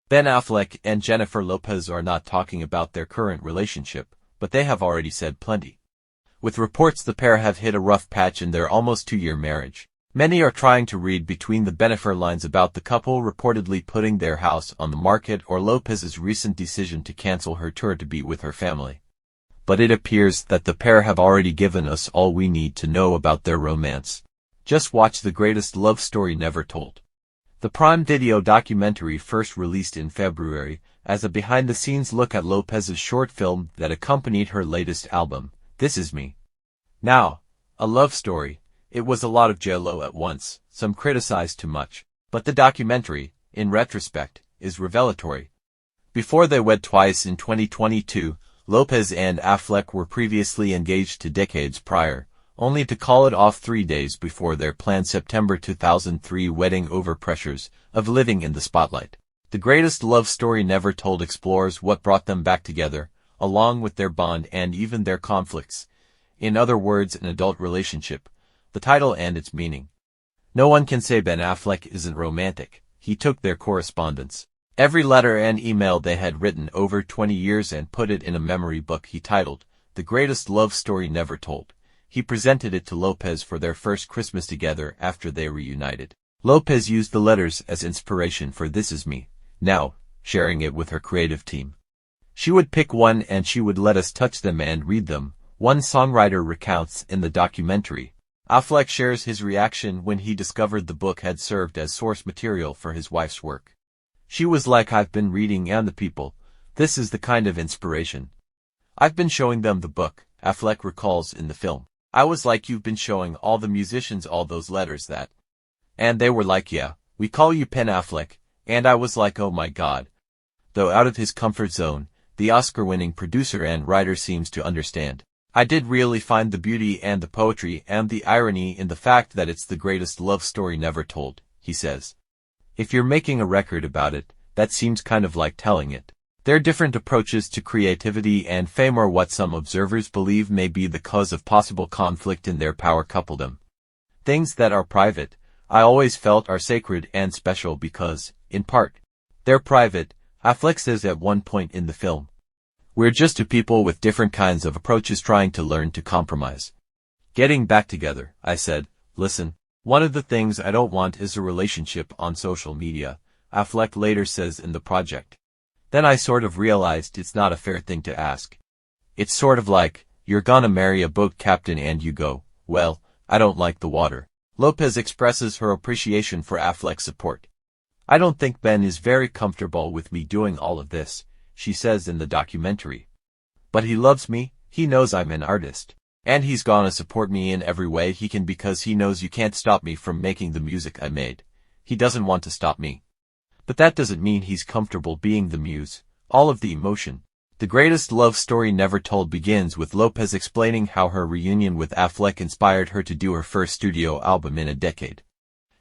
Ben Affleck and Jennifer Lopez are not talking about their current relationship, but they have already said plenty. With reports the pair have hit a rough patch in their almost 2-year marriage. Many are trying to read between the benefit lines about the couple reportedly putting their house on the market or Lopez's recent decision to cancel her tour to be with her family. But it appears that the pair have already given us all we need to know about their romance. Just watch The Greatest Love Story Never Told. The Prime Video documentary first released in February as a behind-the-scenes look at Lopez's short film that accompanied her latest album, This Is Me. Now, a love story. It was a lot of J-Lo at once, some criticized too much. But the documentary, in retrospect, is revelatory. Before they wed twice in 2022, Lopez and Affleck were previously engaged to decades prior, only to call it off 3 days before their planned September 2003 wedding over pressures of living in the spotlight. The Greatest Love Story Never Told explores what brought them back together, along with their bond and even their conflicts. In other words, an adult relationship. The title and its meaning. No one can say Ben Affleck isn't romantic. He took their correspondence, every letter and email they had written over 20 years and put it in a memory book he titled, The Greatest Love Story Never Told. He presented it to Lopez for their first Christmas together after they reunited. Lopez used the letters as inspiration for This Is Me, now, sharing it with her creative team. She would pick one and she would let us touch them and read them, one songwriter recounts in the documentary. Affleck shares his reaction when he discovered the book had served as source material for his wife's work. She was like, I've been reading and the people. This is the kind of inspiration. I've been showing them the book, Affleck recalls in the film. I was like, you've been showing all the musicians all those letters that. And they were like, yeah, we call you Ben Affleck. And I was like, oh my God. Though out of his comfort zone, the Oscar-winning producer and writer seems to understand. I did really find the beauty and the poetry and the irony in the fact that it's the greatest love story never told, he says. If you're making a record about it, that seems kind of like telling it. Their different approaches to creativity and fame are what some observers believe may be the cause of possible conflict in their power coupledom. Things that are private, I always felt are sacred and special because, in part, they're private, Affleck says at one point in the film. We're just two people with different kinds of approaches trying to learn to compromise. Getting back together, I said, listen, one of the things I don't want is a relationship on social media, Affleck later says in the project. Then I sort of realized it's not a fair thing to ask. It's sort of like, you're gonna marry a boat captain and you go, well, I don't like the water. Lopez expresses her appreciation for Affleck's support. I don't think Ben is very comfortable with me doing all of this, she says in the documentary. But he loves me, he knows I'm an artist. And he's gonna support me in every way he can because he knows you can't stop me from making the music I made. He doesn't want to stop me. But that doesn't mean he's comfortable being the muse, all of the emotion. The Greatest Love Story Never Told begins with Lopez explaining how her reunion with Affleck inspired her to do her first studio album in a decade.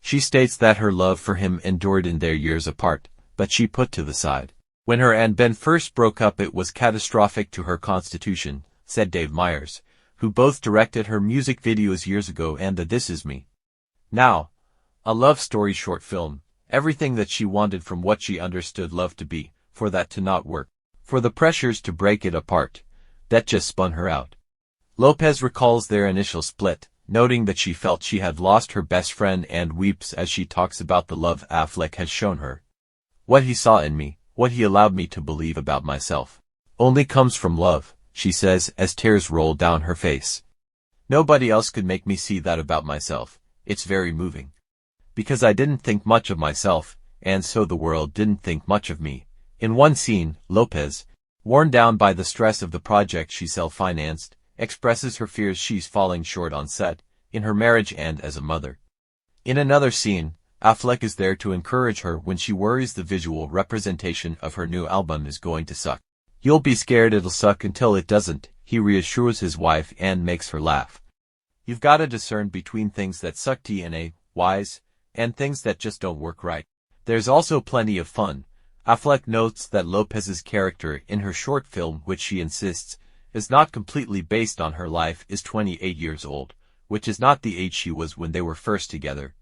She states that her love for him endured in their years apart, but she put to the side. When her and Ben first broke up it was catastrophic to her constitution, said Dave Meyers, who both directed her music videos years ago and the This Is Me. Now, a love story short film, everything that she wanted from what she understood love to be, for that to not work, for the pressures to break it apart, that just spun her out. Lopez recalls their initial split, noting that she felt she had lost her best friend and weeps as she talks about the love Affleck has shown her. What he saw in me, what he allowed me to believe about myself, only comes from love, she says as tears roll down her face. Nobody else could make me see that about myself. It's very moving. Because I didn't think much of myself, and so the world didn't think much of me. In one scene, Lopez, worn down by the stress of the project she self-financed, expresses her fears she's falling short on set, in her marriage and as a mother. In another scene, Affleck is there to encourage her when she worries the visual representation of her new album is going to suck. You'll be scared it'll suck until it doesn't, he reassures his wife and makes her laugh. You've got to discern between things that suck TNA-wise, and things that just don't work right. There's also plenty of fun. Affleck notes that Lopez's character in her short film, which she insists is not completely based on her life, is 28 years old, which is not the age she was when they were first together.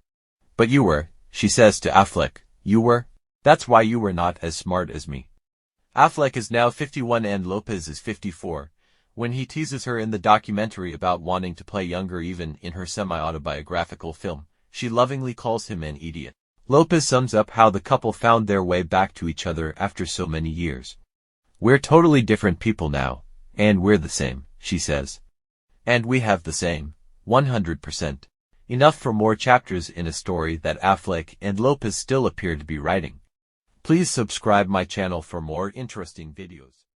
But you were, she says to Affleck, you were? That's why you were not as smart as me. Affleck is now 51 and Lopez is 54. When he teases her in the documentary about wanting to play younger even in her semi-autobiographical film, she lovingly calls him an idiot. Lopez sums up how the couple found their way back to each other after so many years. "We're totally different people now, and we're the same," she says. And we have the same, 100%. Enough for more chapters in a story that Affleck and Lopez still appear to be writing. Please subscribe my channel for more interesting videos.